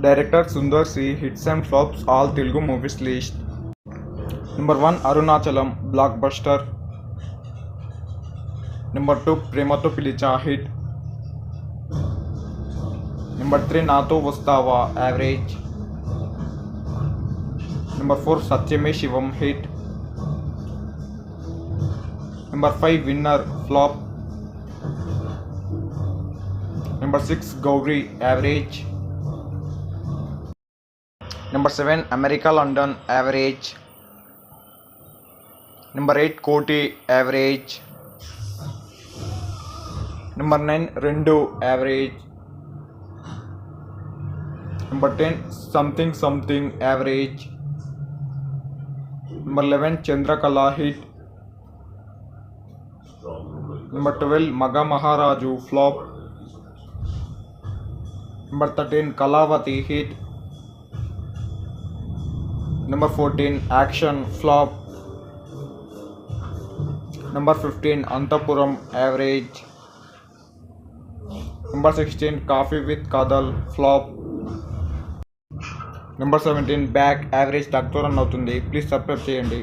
Director Sundar C. hits and flops all Telugu movies list. Number 1 Arunachalam blockbuster. Number 2 Premato Pilicha hit. Number 3 Nato Vastava average. Number 4 Satyame Shivam hit. Number 5 Winner flop. Number 6 Gauri average. Number 7 America London average. Number 8 Koti average. Number 9 Rendu average. Number 10 Something Something average. Number 11 Chandrakala hit. Number 12 Maga Maharaju flop. Number 13 Kalavati hit. Number 14 Action flop. Number 15 Antapuram average. Number 16 Coffee with Kadal flop. Number 17 Back average తక్కువ run అవుతుంది. Please subscribe చేయండి.